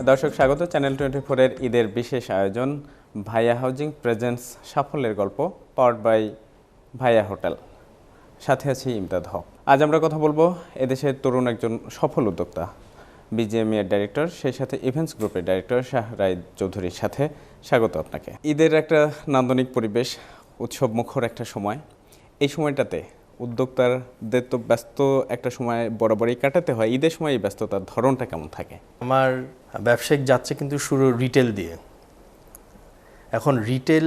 দর্শক স্বাগত চ্যানেল 24 এর ঈদের বিশেষ আয়োজন ভাইয়া হাউজিং প্রেজেন্টস সাফল্যের গল্প পাওয়ার্ড বাই ভাইয়া হোটেল। সাথে আছি ইমদাদ হক। আজ আমরা কথা বলবো এদেশের তরুণ একজন সফল উদ্যোক্তা বিজিএমই এর ডাইরেক্টর, সেই সাথে ইভেন্টস গ্রুপের ডাইরেক্টর শাহরাইদ চৌধুরীর সাথে। স্বাগত আপনাকে। ঈদের একটা নান্দনিক পরিবেশ, উৎসব মুখর একটা সময়। এই সময়টাতে উদ্যোক্তাদের তো ব্যস্ত একটা সময় বরাবরই কাটাতে হয়, ঈদের সময় এই ব্যস্ততার ধরনটা কেমন থাকে? আমার ব্যবসায়িক যাচ্ছে কিন্তু শুরু রিটেল দিয়ে। এখন রিটেল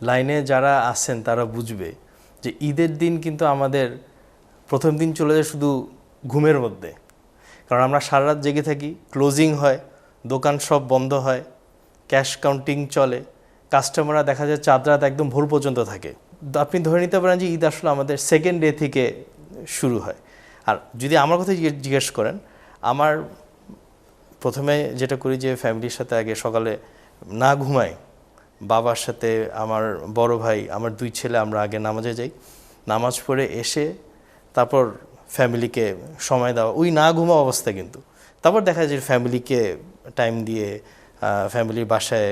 লাইনে যারা আছেন তারা বুঝবে যে ঈদের দিন কিন্তু আমাদের প্রথম দিন চলে যায় শুধু ঘুমের মধ্যে, কারণ আমরা সারা রাত জেগে থাকি, ক্লোজিং হয়, দোকান সব বন্ধ হয়, ক্যাশ কাউন্টিং চলে, কাস্টমাররা দেখা যায় চাঁদ রাত একদম ভোর পর্যন্ত থাকে। আপনি ধরে নিতে পারেন যে ঈদ আসলে আমাদের সেকেন্ড ডে থেকে শুরু হয়। আর যদি আমার কথা জিজ্ঞেস করেন, আমার প্রথমে যেটা করি যে ফ্যামিলির সাথে আগে সকালে না ঘুমাই, বাবার সাথে আমার বড় ভাই, আমার দুই ছেলে, আমরা আগে নামাজে যাই, নামাজ পড়ে এসে তারপর ফ্যামিলিকে সময় দেওয়া, ওই না ঘুমা অবস্থা কিন্তু। তারপর দেখা যায় ফ্যামিলিকে টাইম দিয়ে ফ্যামিলির বাসায়,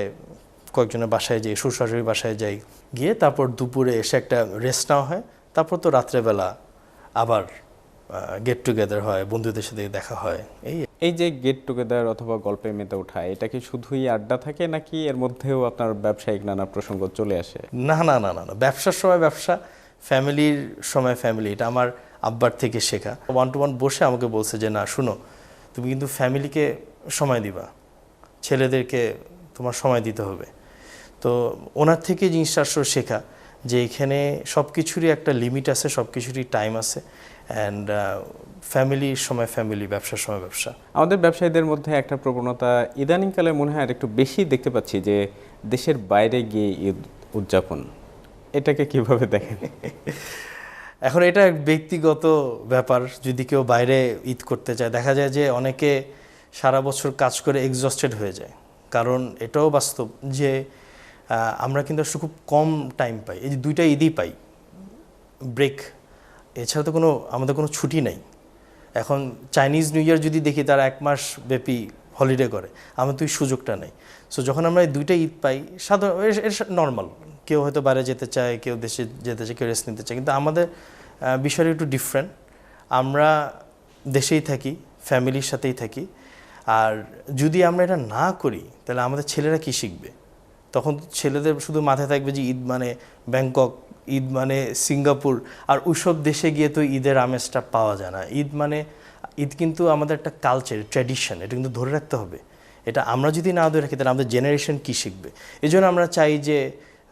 কয়েকজনের বাসায় যাই, শ্বশুর-শাশুড়ির বাসায় যাই, গিয়ে তারপর দুপুরে এসে একটা রেস্ট নেওয়া হয়। তারপর তো রাত্রেবেলা আবার গেট টুগেদার হয়, বন্ধুদের সাথে দেখা হয়। এই যে গেট টুগেদার অথবা গল্পে মেতে ওঠা, এটা কি শুধুই আড্ডা থাকে নাকি এর মধ্যেও আপনার ব্যবসায়িক নানা প্রসঙ্গ চলে আসে? না না না না না, ব্যবসার সময় ব্যবসা, ফ্যামিলির সময় ফ্যামিলি। এটা আমার আব্বার থেকে শেখা। 1-to-1 বসে আমাকে বলছে যে না শুনো, তুমি কিন্তু ফ্যামিলিকে সময় দিবা, ছেলেদেরকে তোমার সময় দিতে হবে। তো ওনার থেকে জিনিসটা আসলে শেখা যে এখানে সব কিছুরই একটা লিমিট আছে, সব কিছুরই টাইম আছে। অ্যান্ড ফ্যামিলির সময় ফ্যামিলি, ব্যবসার সময় ব্যবসা। আমাদের ব্যবসায়ীদের মধ্যে একটা প্রবণতা ইদানিংকালে মনে হয় আর একটু বেশি দেখতে পাচ্ছি যে দেশের বাইরে গিয়ে ঈদ উদযাপন। এটাকে কিভাবে দেখেন? এখন এটা ব্যক্তিগত ব্যাপার। যদি কেউ বাইরে ঈদ করতে চায়, দেখা যায় যে অনেকে সারা বছর কাজ করে এক্সস্টেড হয়ে যায়। কারণ এটাও বাস্তব যে আমরা কিন্তু আসলে খুব কম টাইম পাই। এই যে 2টা ঈদই পাই ব্রেক, এছাড়া তো আমাদের কোনো ছুটি নেই। এখন চাইনিজ নিউ ইয়ার যদি দেখি, তারা 1 মাস ব্যাপী হলিডে করে, আমার তো এই সুযোগটা নেই। সো যখন আমরা এই 2টা ঈদ পাই, সাধারণ নর্মাল, কেউ হয়তো বাইরে যেতে চায়, কেউ দেশে যেতে চায়, কেউ রেস্ট নিতে চায়, কিন্তু আমাদের বিষয়টা একটু ডিফারেন্ট। আমরা দেশেই থাকি, ফ্যামিলির সাথেই থাকি। আর যদি আমরা এটা না করি তাহলে আমাদের ছেলেরা কি শিখবে? তখন ছেলেদের শুধু মাথায় থাকবে যে ঈদ মানে ব্যাংকক, ঈদ মানে সিঙ্গাপুর, আর ওইসব দেশে গিয়ে তো ঈদের আমেজটা পাওয়া যায় না। ঈদ কিন্তু আমাদের একটা কালচার, ট্র্যাডিশন, এটা কিন্তু ধরে রাখতে হবে। এটা আমরা যদি না ধরে রাখি তাহলে আমাদের জেনারেশন কী শিখবে? এই জন্য আমরা চাই যে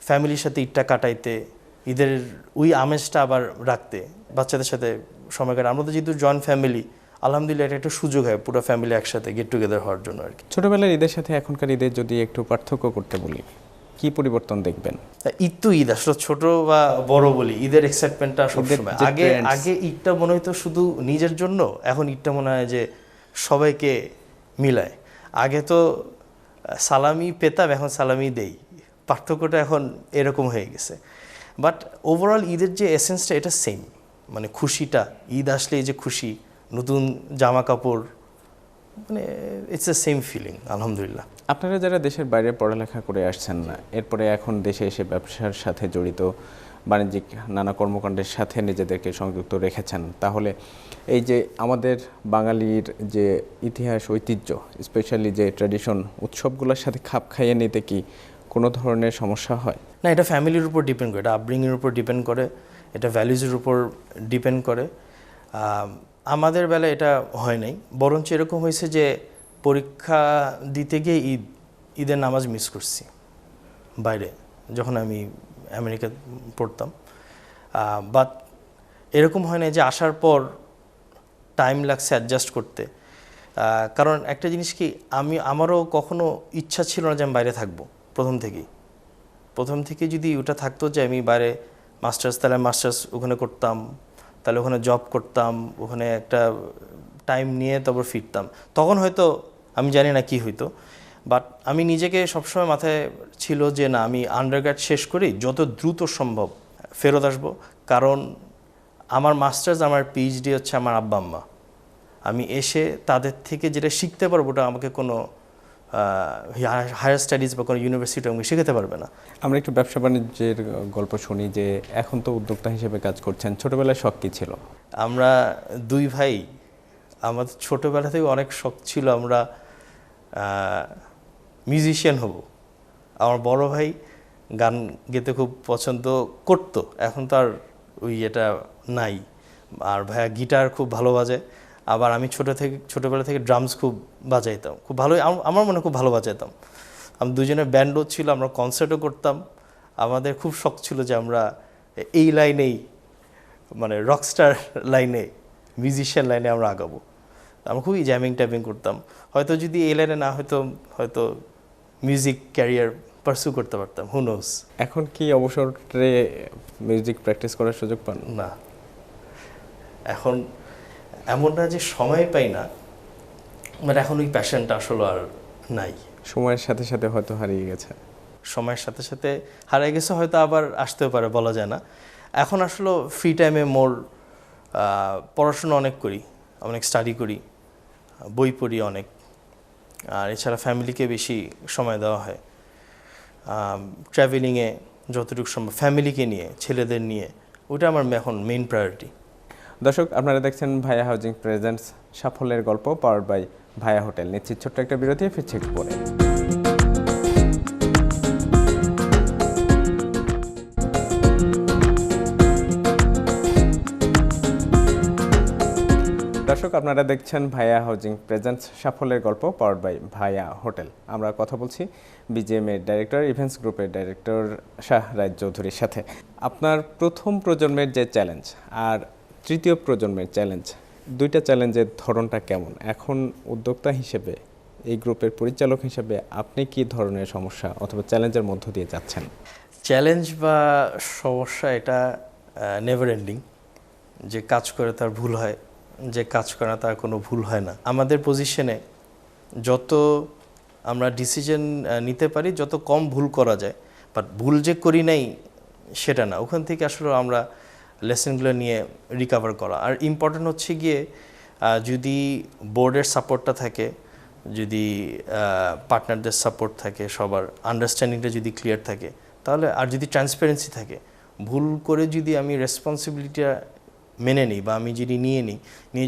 ফ্যামিলির সাথে ঈদটা কাটাইতে, ঈদের ওই আমেজটা আবার রাখতে, বাচ্চাদের সাথে সময় কাটাতে। আমরা তো যেহেতু জয়েন্ট ফ্যামিলি, আলহামদুলিল্লাহ এটা একটা সুযোগ হয় পুরো ফ্যামিলি একসাথে গেট টুগেদার হওয়ার জন্য আর কি। ছোটবেলার ঈদের সাথে এখনকার ঈদের যদি একটু পার্থক্য করতে বলি, কি পরিবর্তন দেখবেন? ঈদ তো ঈদ, আসলে ছোট বা বড় বলি, ঈদের এক্সাইটমেন্টটা সবসময়। আগে ঈদটা মনে হতো শুধু নিজের জন্য, এখন ঈদটা মনে হয় যে সবাইকে মিলায়। আগে তো সালামি পেতাম, এখন সালামি দেই। পার্থক্যটা এখন এরকম হয়ে গেছে। বাট ওভারঅল ঈদের যে এসেন্সটা, এটা সেম। মানে খুশিটা, ঈদ আসলে এই যে খুশি, নতুন জামা কাপড়, মানে ইটস এ সেম ফিলিং আলহামদুলিল্লাহ। আপনারা যারা দেশের বাইরে পড়ালেখা করে আসছেন না, এরপরে এখন দেশে এসে ব্যবসার সাথে জড়িত, বাণিজ্যিক নানা কর্মকাণ্ডের সাথে নিজেদেরকে সংযুক্ত রেখেছেন, তাহলে এই যে আমাদের বাঙালির যে ইতিহাস, ঐতিহ্য, স্পেশালি যে ট্র্যাডিশন, উৎসবগুলোর সাথে খাপ খাইয়ে নিতে কি কোনো ধরনের সমস্যা হয়? না, এটা ফ্যামিলির উপর ডিপেন্ড করে, এটা আপব্রিংয়ের উপর ডিপেন্ড করে, এটা ভ্যালুজের উপর ডিপেন্ড করে। আমাদের বেলায় এটা হয় নাই, বরঞ্চ এরকম হয়েছে যে পরীক্ষা দিতে গিয়ে ঈদের নামাজ মিস করছি বাইরে, যখন আমি আমেরিকা পড়তাম। বাট এরকম হয় না যে আসার পর টাইম লাগছে অ্যাডজাস্ট করতে। কারণ একটা জিনিস কি, আমারও কখনো ইচ্ছা ছিল না যে আমি বাইরে থাকবো। প্রথম থেকে যদি ওটা থাকতো যে আমি বাইরে তাহলে মাস্টার্স ওখানে করতাম, তাহলে ওখানে জব করতাম, ওখানে একটা টাইম নিয়ে তারপর ফিরতাম, তখন হয়তো আমি জানি না কি হইতো। বাট আমি নিজেকে সবসময় মাথায় ছিল যে না, আমি আন্ডারগ্র্যাড শেষ করি, যত দ্রুত সম্ভব ফেরত আসবো। কারণ আমার মাস্টার্স, আমার পিএইচডি হচ্ছে আমার আব্বা আম্মা। আমি এসে তাদের থেকে যেটা শিখতে পারবো ওটা আমাকে কোনো হায়ার স্টাডিজ বা কোনো ইউনিভার্সিটি আমাকে শেখাতে পারবে না। আমরা একটু ব্যবসা বাণিজ্যের গল্প শুনি যে এখন তো উদ্যোক্তা হিসেবে কাজ করছেন, ছোটবেলায় শখ কী ছিল? আমরা দুই ভাই, আমাদের ছোটোবেলা থেকে অনেক শখ ছিল আমরা মিউজিশিয়ান হব। আমার বড় ভাই গান গেতে খুব পছন্দ করতো, এখন তো আর ওই এটা নাই। আর ভাইয়া গিটার খুব ভালো বাজায়, আবার আমি ছোটোবেলা থেকে ড্রামস খুব বাজাইতাম, খুব ভালো, আমার মনে খুব ভালো বাজাইতাম। আমি দুজনের ব্যান্ডও ছিল, আমরা কনসার্টও করতাম। আমাদের খুব শখ ছিল যে আমরা এই লাইনেই, মানে রকস্টার লাইনে, মিউজিশিয়ান লাইনে আমরা আগাবো। আমরা খুবই জ্যামিং ট্যামিং করতাম। হয়তো যদি এই লাইনে না হয়তো মিউজিক ক্যারিয়ার পারসু করতে পারতাম, হু নোস। এখন কি অবসরে মিউজিক প্র্যাকটিস করার সুযোগ পান? না, এখন এমন না যে সময় পাই না, মানে এখন ওই প্যাশনটা আসলে আর নাই। সময়ের সাথে সাথে হয়তো হারিয়ে গেছে। সময়ের সাথে সাথে হারিয়ে গেছে, হয়তো আবার আসতেও পারে, বলা যায় না। এখন আসলে ফ্রি টাইমে মোর পড়াশোনা অনেক করি, অনেক স্টাডি করি, বই পড়ি অনেক, আর এছাড়া ফ্যামিলিকে বেশি সময় দেওয়া হয়। ট্রাভেলিংয়ে যতটুকু সম্ভব ফ্যামিলিকে নিয়ে, ছেলেদের নিয়ে, ওটা আমার এখন মেইন প্রায়োরিটি। দর্শক, আপনারা দেখছেন ভাইয়া হাউজিং প্রেজেন্টস সাফল্যের গল্প, পাওয়ার্ড বাই ভাইয়া হোটেল। নিচ্ছি ছোট্ট একটা বিরতি, ফিরছি একটু পরে। দর্শক, আপনারা দেখছেন ভাইয়া হাউজিং প্রেজেন্টস সাফল্যের গল্প, পাওয়ার্ড বাই ভাইয়া হোটেল। আমরা কথা বলছি বিজিএম এর ডাইরেক্টর, ইভেন্টস গ্রুপের ডাইরেক্টর শাহরাজ চৌধুরীর সাথে। আপনার প্রথম প্রজন্মের যে চ্যালেঞ্জ আর তৃতীয় প্রজন্মের চ্যালেঞ্জ, দুইটা চ্যালেঞ্জের ধরনটা কেমন? এখন উদ্যোক্তা হিসেবে, এই গ্রুপের পরিচালক হিসেবে আপনি কি ধরনের সমস্যা অথবা চ্যালেঞ্জের মধ্য দিয়ে যাচ্ছেন? চ্যালেঞ্জ বা সমস্যা এটা নেভার এন্ডিং। যে কাজ করে তার ভুল হয়, যে কাজ করে না তার কোনো ভুল হয় না। আমাদের পজিশনে যত আমরা ডিসিশন নিতে পারি, যত কম ভুল করা যায়, বাট ভুল যে করি নাই সেটা না, ওখান থেকে আসলে আমরা লেসনগুলো নিয়ে রিকভার করা। আর ইম্পর্টেন্ট হচ্ছে গিয়ে যদি বোর্ডের সাপোর্টটা থাকে, যদি পার্টনারদের সাপোর্ট থাকে, সবার আন্ডারস্ট্যান্ডিংটা যদি ক্লিয়ার থাকে, তাহলে, আর যদি ট্রান্সপারেন্সি থাকে, ভুল করে যদি আমি রেসপন্সিবিলিটিটা মেনে নিই বা আমি যদি নিয়ে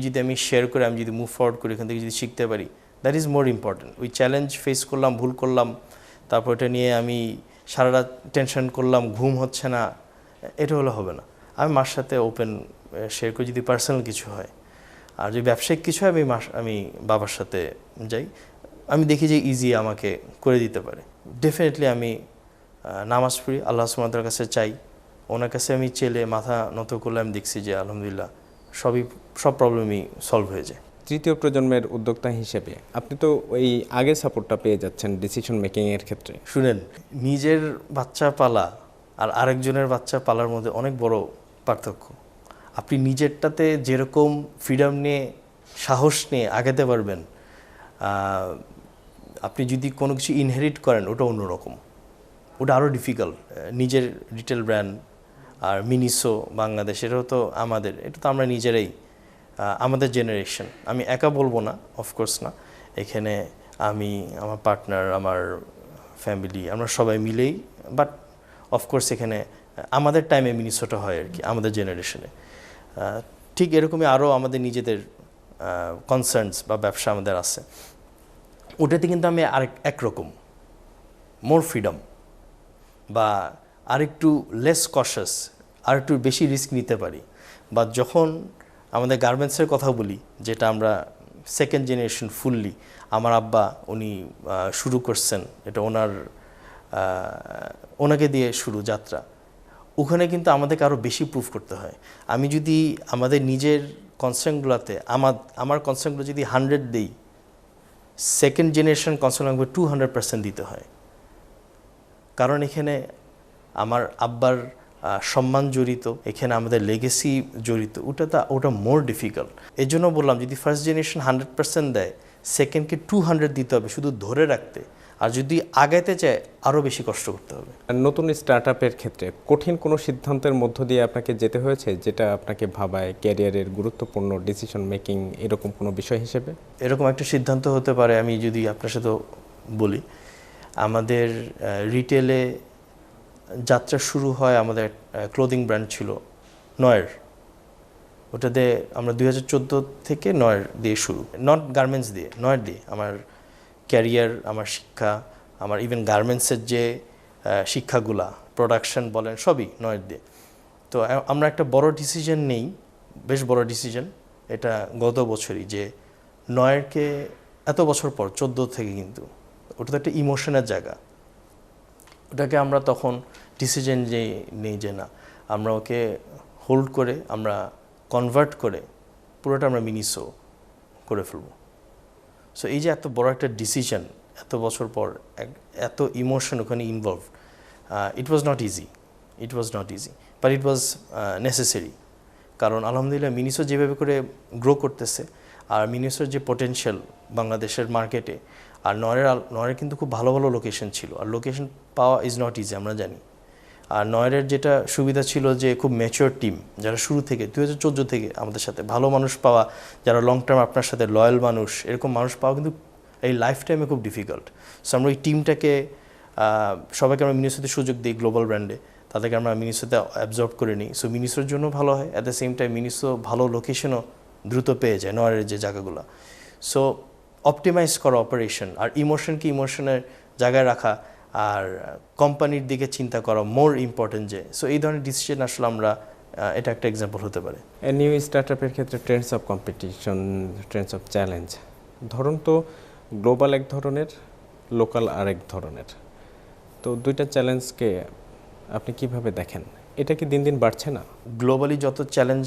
যদি আমি শেয়ার করে আমি যদি মুভ ফরওয়ার্ড করি, এখান থেকে যদি শিখতে পারি, দ্যাট ইজ মোর ইম্পর্টেন্ট। ওই চ্যালেঞ্জ ফেস করলাম, ভুল করলাম, তারপর এটা নিয়ে আমি সারা রাত টেনশন করলাম, ঘুম হচ্ছে না, এটা হলে হবে না। আমি মার সাথে ওপেন শেয়ার করি যদি পার্সোনাল কিছু হয়, আর যদি ব্যবসায়িক কিছু হয় আমি বাবার সাথে যাই, আমি দেখি যে ইজি আমাকে করে দিতে পারে। ডেফিনেটলি আমি নামাজ পড়ি, আল্লাহ সুবহানাহু ওয়া তাআলার কাছে চাই, ওনার কাছে আমি চেলে মাথা নত করলে আমি দেখছি যে আলহামদুলিল্লাহ সব প্রবলেমই সলভ হয়ে যায়। তৃতীয় প্রজন্মের উদ্যোক্তা হিসেবে আপনি তো ওই আগে সাপোর্টটা পেয়ে যাচ্ছেন ডিসিশন মেকিংয়ের ক্ষেত্রে। শুনেন, নিজের বাচ্চা পালা আর আরেকজনের বাচ্চা পালার মধ্যে অনেক বড় পার্থক্য। আপনি নিজেরটাতে যেরকম ফ্রিডম নিয়ে, সাহস নিয়ে আগাতে পারবেন, আপনি যদি কোনো কিছু ইনহেরিট করেন, ওটা অন্যরকম, ওটা আরও ডিফিকাল্ট। নিজের রিটেল ব্র্যান্ড আর মিনিসো বাংলাদেশ, এটাও তো আমাদের, এটা তো আমরা নিজেরাই, আমাদের জেনারেশন, আমি একা বলবো না, অফকোর্স না, এখানে আমি, আমার পার্টনার, আমার ফ্যামিলি, আমরা সবাই মিলেই, বাট অফকোর্স এখানে আমাদের টাইমে মিনিসোটা হয় আর কি, আমাদের জেনারেশনে। ঠিক এরকমই আরও আমাদের নিজেদের কনসার্নস বা ব্যবসা আমাদের আছে, ওটাতে কিন্তু আমি একরকম মোর ফ্রিডম বা আরেকটু লেস কশাস, আর একটু বেশি রিস্ক নিতে পারি। বা যখন আমাদের গার্মেন্টসের কথা বলি, যেটা আমরা সেকেন্ড জেনারেশন ফুললি, আমার আব্বা উনি শুরু করছেন, এটা ওনাকে দিয়ে শুরু যাত্রা, ওখানে কিন্তু আমাদেরকে আরও বেশি প্রুভ করতে হয়। আমি যদি আমাদের নিজের কনসার্নগুলোতে আমার কনসার্নগুলো যদি 100 দিই, সেকেন্ড জেনারেশন কনসার্ন লাগবে 200% দিতে হয়। কারণ এখানে আমার আব্বার সম্মান জড়িত, এখানে আমাদের লেগেসি জড়িত, ওটা মোর ডিফিকাল্ট। এই জন্য বললাম, যদি ফার্স্ট জেনারেশন 100% দেয়, সেকেন্ডকে 200 দিতে হবে শুধু ধরে রাখতে। আর যদি আগাইতে চায় আরও বেশি কষ্ট করতে হবে। আর নতুন স্টার্টআপের ক্ষেত্রে কঠিন কোনো সিদ্ধান্তের মধ্য দিয়ে আপনাকে যেতে হয়েছে যেটা আপনাকে ভাবায় ক্যারিয়ারের গুরুত্বপূর্ণ ডিসিশন মেকিং এরকম কোনো বিষয় হিসেবে? এরকম একটা সিদ্ধান্ত হতে পারে, আমি যদি আপনার সাথে বলি, আমাদের রিটেলে যাত্রা শুরু হয়, আমাদের ক্লোদিং ব্র্যান্ড ছিল নয়ের, ওটাতে আমরা 2014 থেকে নয়ের দিয়ে শুরু, নট গার্মেন্টস দিয়ে, নয়ের দিয়ে আমার ক্যারিয়ার, আমার শিক্ষা, আমার ইভেন গার্মেন্টসের যে শিক্ষাগুলা, প্রোডাকশন বলেন, সবই নয়ের দিয়ে। তো আমরা একটা বড় ডিসিশন নেই, বেশ বড় ডিসিশন, এটা গত বছরই, যে নয়েরকে এত বছর পর 14 থেকে, কিন্তু ওটা তো একটা ইমোশনের জায়গা, ওটাকে আমরা তখন ডিসিশন যে নেই যে না, আমরা ওকে হোল্ড করে, আমরা কনভার্ট করে পুরোটা আমরা মিনিসো করে ফেলবো। সো এই যে এত বড় একটা ডিসিশন এত বছর পর, এত ইমোশন ওখানে involve, it was not easy, but it was necessary. কারণ আলহামদুলিল্লাহ মিনিসো যেভাবে করে গ্রো করতেছে, আর মিনিসোর যে পটেনশিয়াল বাংলাদেশের মার্কেটে, আর নয়ের কিন্তু খুব ভালো ভালো লোকেশন ছিল, আর লোকেশন পাওয়া ইজ নট ইজি, আমরা জানি। আর নয়ের যেটা সুবিধা ছিল যে খুব ম্যাচিওর টিম, যারা শুরু থেকে 2014 থেকে আমাদের সাথে, ভালো মানুষ পাওয়া, যারা লং টার্ম আপনার সাথে লয়াল মানুষ, এরকম মানুষ পাওয়া কিন্তু এই লাইফ টাইমে খুব ডিফিকাল্ট। সো আমরা ওই টিমটাকে সবাইকে আমরা মিনিসোতে সুযোগ দিই, গ্লোবাল ব্র্যান্ডে তাদেরকে আমরা মিনিসোতে অ্যাবজর্ব করে নিই। সো মিনিসোর জন্য ভালো হয়, at the same time Miniso ভালো লোকেশনও দ্রুত পেয়ে যায় নয়ের যে জায়গাগুলো। সো অপটিমাইজ করা অপারেশন, আর ইমোশনকে ইমোশনের জায়গায় রাখা, আর কোম্পানির দিকে চিন্তা করা মোর ইম্পর্টেন্ট। যে সো এই ধরনের ডিসিশন আসলে আমরা, এটা একটা এক্সাম্পল হতে পারে। নিউ স্টার্টআপের ক্ষেত্রে Trends of competition, Trends of challenge, ধরুন তো গ্লোবাল এক ধরনের, লোকাল আরেক ধরনের, তো দুইটা চ্যালেঞ্জকে আপনি কিভাবে দেখেন? এটা কি দিন দিন বাড়ছে না? গ্লোবালি যত চ্যালেঞ্জ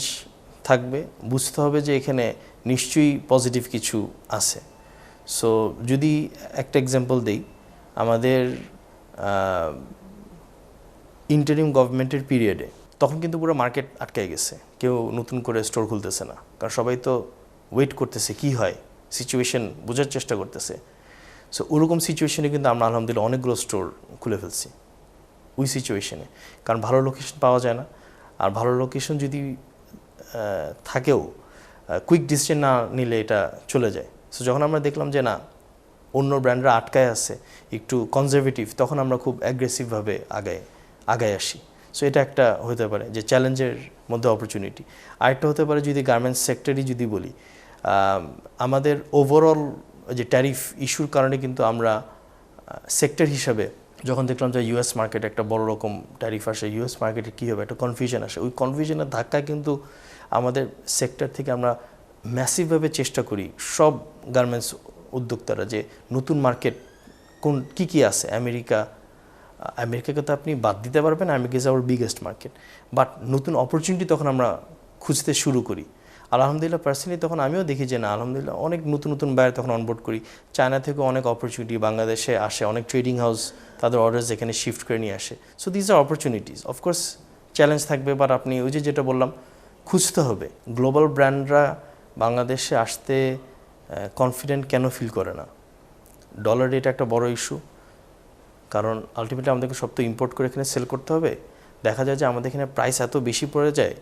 থাকবে, বুঝতে হবে যে এখানে নিশ্চয়ই পজিটিভ কিছু আছে। সো যদি একটা এক্সাম্পল দেই, আমাদের ইন্টারিম গভর্নমেন্টের পিরিয়ডে তখন কিন্তু পুরো মার্কেট আটকে গেছে, কেউ নতুন করে স্টোর খুলতেছে না, কারণ সবাই তো ওয়েট করতেছে কি হয়, সিচুয়েশন বোঝার চেষ্টা করতেছে। সো ওরকম সিচুয়েশনে কিন্তু আমরা আলহামদুলিল্লাহ অনেকগুলো স্টোর খুলে ফেলছি ওই সিচুয়েশনে, কারণ ভালো লোকেশন পাওয়া যায় না। আর ভালো লোকেশন যদি থাকেও, কুইক ডিসিশন না নিলে এটা চলে যায়। সো যখন আমরা দেখলাম যে না, অন্য ব্র্যান্ডরা আটকায় আছে, একটু কনজারভেটিভ, তখন আমরা খুব অ্যাগ্রেসিভভাবে আগায় আসি। সো এটা একটা হতে পারে যে চ্যালেঞ্জের মধ্যে অপরচুনিটি। আরেকটা হতে পারে, যদি গার্মেন্টস সেক্টরই যদি বলি, আমাদের ওভারঅল যে ট্যারিফ ইস্যুর কারণে কিন্তু আমরা সেক্টর হিসাবে যখন দেখলাম যে ইউএস মার্কেটে একটা বড় রকম ট্যারিফ আসে, ইউএস মার্কেটে কী হবে, একটা কনফিউশন আসে, ওই কনফিউশনের ধাক্কায় কিন্তু আমাদের সেক্টর থেকে আমরা ম্যাসিভভাবে চেষ্টা করি, সব গার্মেন্টস উদ্যোক্তারা, যে নতুন মার্কেট কী আছে। আমেরিকাকে তো আপনি বাদ দিতে পারবেন, America is our biggest market, but নতুন অপরচুনিটি তখন আমরা খুঁজতে শুরু করি। আলহামদুলিল্লাহ পার্সোনালি তখন আমিও দেখি যে না, আলহামদুলিল্লাহ অনেক নতুন বায়ার তখন অনবোর্ড করি। চায়না থেকে অনেক অপরচুনিটি বাংলাদেশে আসে, অনেক ট্রেডিং হাউস তাদের অর্ডার এখানে শিফট করে নিয়ে আসে। So these are opportunities. Of course challenge থাকবে, বাট আপনি ওই যেটা বললাম, খুঁজতে হবে। গ্লোবাল ব্র্যান্ডরা বাংলাদেশে আসতে কনফিডেন্ট কেন ফিল করে না? ডলার রেট একটা বড় ইস্যু, কারণ আলটিমেটলি আমাদেরকে সব তো ইম্পোর্ট করে এখানে সেল করতে হবে। দেখা যায় যে আমাদের এখানে প্রাইস এত বেশি পড়ে যায়,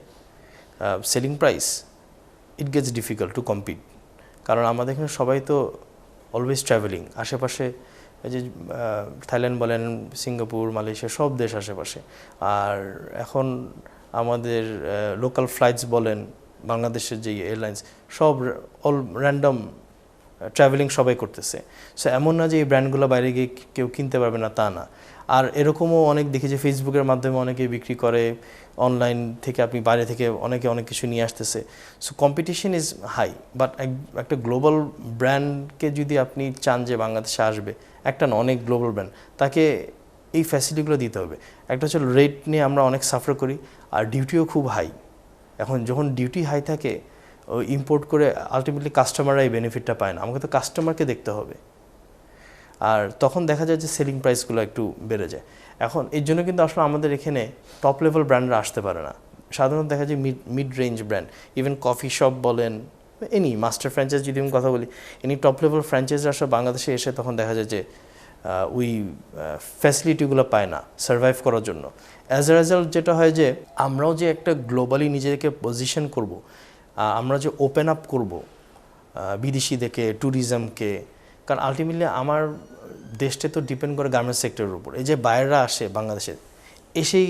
selling price, it gets difficult to compete. কারণ আমাদের এখানে সবাই তো অলওয়েজ ট্রাভেলিং, আশেপাশে এই যে থাইল্যান্ড বলেন, সিঙ্গাপুর, মালয়েশিয়া, সব দেশ আশেপাশে। আর এখন আমাদের লোকাল ফ্লাইটস বলেন, বাংলাদেশের যে এয়ারলাইন্স, সব অল র্যান্ডম ট্রাভেলিং সবাই করতেছে। সো এমন না যে এই ব্র্যান্ডগুলো বাইরে গিয়ে কেউ কিনতে পারবে না, তা না। আর এরকমও অনেক দেখি যে ফেসবুকের মাধ্যমে অনেকে বিক্রি করে, অনলাইন থেকে আপনি বাইরে থেকে অনেকে অনেক কিছু নিয়ে আসতেছে। So competition is high, but একটা গ্লোবাল ব্র্যান্ডকে যদি আপনি চান যে বাংলাদেশে আসবে, একটা না, অনেক গ্লোবাল ব্র্যান্ড, তাকে এই ফ্যাসিলিটিগুলো দিতে হবে। একটা হচ্ছে রেট নিয়ে আমরা অনেক সাফার করি, আর ডিউটিও খুব হাই। এখন যখন ডিউটি হাই থাকে, ইম্পোর্ট করে আলটিমেটলি কাস্টমাররা এই বেনিফিটটা পায় না, আমাকে তো কাস্টমারকে দেখতে হবে। আর তখন দেখা যায় যে সেলিং প্রাইসগুলো একটু বেড়ে যায়। এখন এর জন্য কিন্তু আসলে আমাদের এখানে টপ লেভেল ব্র্যান্ডরা আসতে পারে না। সাধারণত দেখা যায় mid range brand, even coffee shop বলেন, এনি মাস্টার ফ্র্যাঞ্চাইজ যদি আমি কথা বলি, এনি টপ লেভেল ফ্র্যাঞ্চাইজ আসলে বাংলাদেশে এসে তখন দেখা যায় যে ওই ফ্যাসিলিটিগুলো পায় না সার্ভাইভ করার জন্য। অ্যাজ এ রেজাল্ট যেটা হয় যে আমরাও যে একটা গ্লোবালি নিজেদেরকে পজিশন করব, আমরা যে ওপেন আপ করব বিদেশিদেরকে, ট্যুরিজমকে, কারণ আলটিমেটলি আমার দেশটা তো ডিপেন্ড করে গার্মেন্টস সেক্টরের উপর। এই যে বাইরেরা আসে বাংলাদেশে, এসেই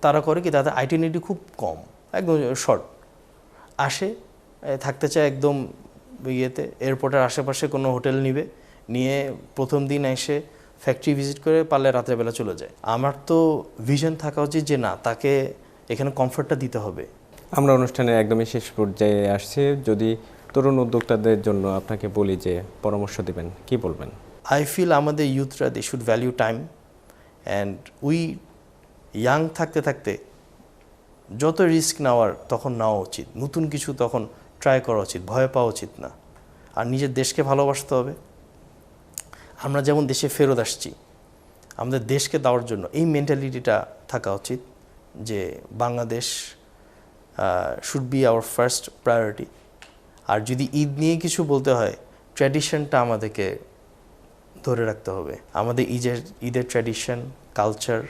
তারা করে কি, তাদের আইটিনিটি খুব কম, একদম শর্ট, আসে থাকতে চায় একদম ইয়েতে, এয়ারপোর্টের আশেপাশে কোনো হোটেল নিবে, নিয়ে প্রথম দিন এসে ফ্যাক্টরি ভিজিট করে পারলে রাত্রেবেলা চলে যায়। আমার তো ভিশন থাকা উচিত যে না, তাকে এখানে কমফর্টটা দিতে হবে। আমরা অনুষ্ঠানের একদমই শেষ পর্যায়ে আসছি, যদি তরুণ উদ্যোক্তাদের জন্য আপনাকে বলি যে পরামর্শ দিবেন, কি বলবেন? আই ফিল আমাদের ইউথরা they should value time, and we young থাকতে থাকতে যত রিস্ক নেওয়ার তখন নেওয়া উচিত, নতুন কিছু তখন ট্রাই করা উচিত, ভয় পাওয়া উচিত না। আর নিজের দেশকে ভালোবাসতে হবে। আমরা যেমন দেশে ফেরত আসছি, আমাদের দেশকে দেওয়ার জন্য এই মেন্টালিটিটা থাকা উচিত যে Bangladesh should be our first priority. আর যদি ঈদ নিয়ে কিছু বলতে হয়, ট্র্যাডিশনটা আমাদেরকে ধরে রাখতে হবে। আমাদের ঈদের ট্র্যাডিশন, কালচার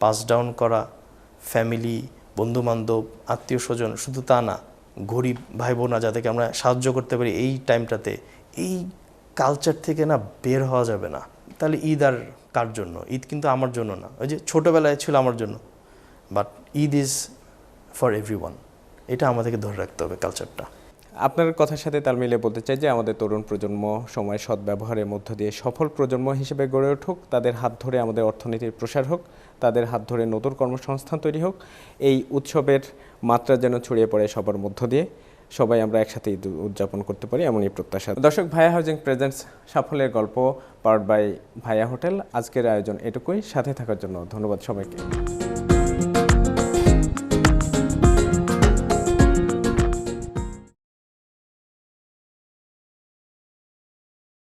পাস ডাউন করা, ফ্যামিলি, বন্ধুবান্ধব, আত্মীয় স্বজন, শুধু তা না, গরিব ভাই বোনা যাদেরকে আমরা সাহায্য করতে পারি এই টাইমটাতে, এই কালচার থেকে না বের হওয়া যাবে না। তাহলে ঈদ আর কার জন্য? ঈদ কিন্তু আমার জন্য না, ওই যে ছোটোবেলায় ছিল আমার জন্য, but Eid is for everyone. এটা আমাদেরকে ধরে রাখতে হবে কালচারটা। আপনার কথার সাথে তাল মিলিয়ে বলতে চাই যে আমাদের তরুণ প্রজন্ম সময় সদ্ব্যবহারের মধ্য দিয়ে সফল প্রজন্ম হিসেবে গড়ে উঠুক, তাদের হাত ধরে আমাদের অর্থনীতির প্রসার হোক, তাদের হাত ধরে নতুন কর্মসংস্থান তৈরি হোক। এই উৎসবের মাত্রা যেন ছড়িয়ে পড়ে সবার মধ্য দিয়ে, সবাই আমরা একসাথে ঈদ উদযাপন করতে পারি, এমনই প্রত্যাশা। দর্শক, ভাইয়া হাউজিং প্রেজেন্টস সাফল্যের গল্প পাওয়ার্ড বাই ভাইয়া হোটেল। আজকের আয়োজন এটুকুই। সাথে থাকার জন্য ধন্যবাদ সবাইকে।